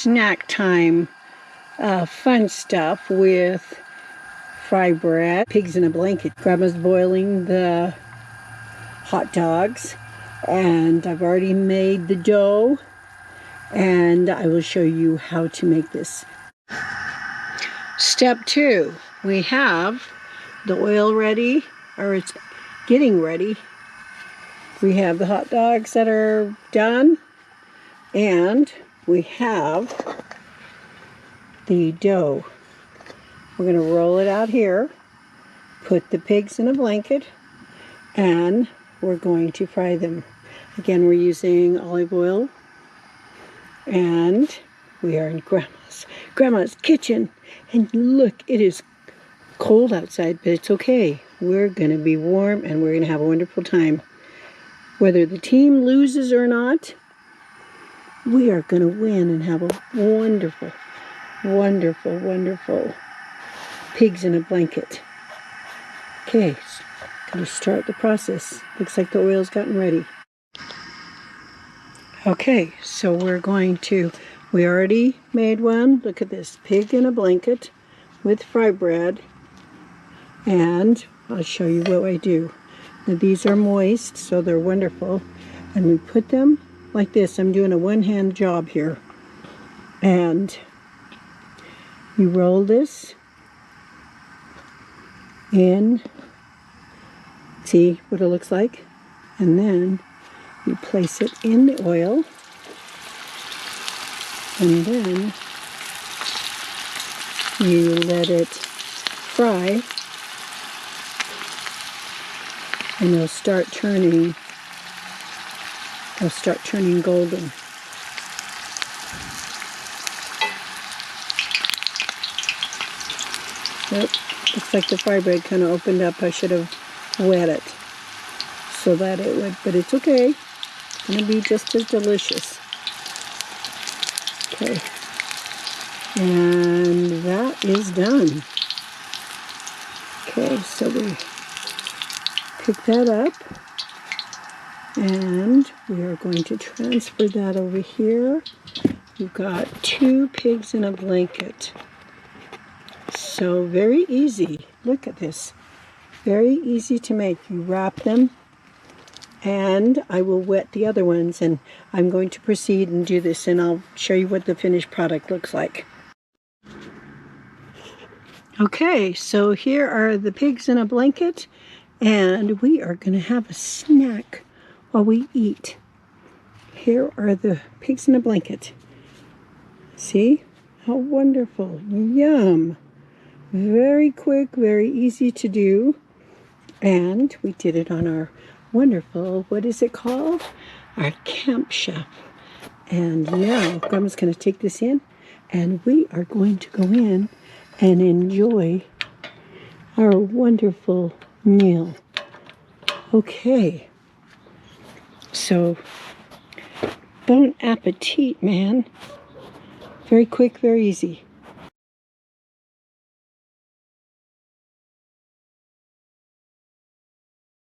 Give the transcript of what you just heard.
snack time fun stuff with fry bread, pigs in a blanket. Grandma's boiling the hot dogs, and I've already made the dough, and I will show you how to make this. Step 2, we have the oil ready, or it's getting ready. We have the hot dogs that are done, and we have the dough. We're going to roll it out here, put the pigs in a blanket, and we're going to fry them. Again, we're using olive oil, and we are in Grandma's kitchen. And look, it is cold outside, but it's okay. We're going to be warm, and we're going to have a wonderful time. Whether the team loses or not, we are going to win and have a wonderful, wonderful, wonderful pigs in a blanket. Okay, going to start the process. Looks like the oil's gotten ready. Okay, so we already made one. Look at this, pig in a blanket with fry bread. And I'll show you what I do. Now, these are moist, so they're wonderful. And we put them like this. I'm doing a one-hand job here. And you roll this in. See what it looks like? And then you place it in the oil. And then you let it fry. And they'll start turning golden. Yep, looks like the fry bread kind of opened up. I should have wet it so that it would, but it's okay. It's going to be just as delicious. Okay, and that is done. Okay, so we pick that up, and we are going to transfer that over here. We've got 2 pigs in a blanket. So very easy. Look at this. Very easy to make. You wrap them, and I will wet the other ones, and I'm going to proceed and do this, and I'll show you what the finished product looks like. Okay, so here are the pigs in a blanket, and we are going to have a snack while we eat. Here are the pigs in a blanket. See? How wonderful. Yum. Very quick, very easy to do. And we did it on our wonderful, what is it called? Our camp chef. And now Grandma's going to take this in, and we are going to go in and enjoy our wonderful meal. Okay. So, bon appetit, man. Very quick, very easy.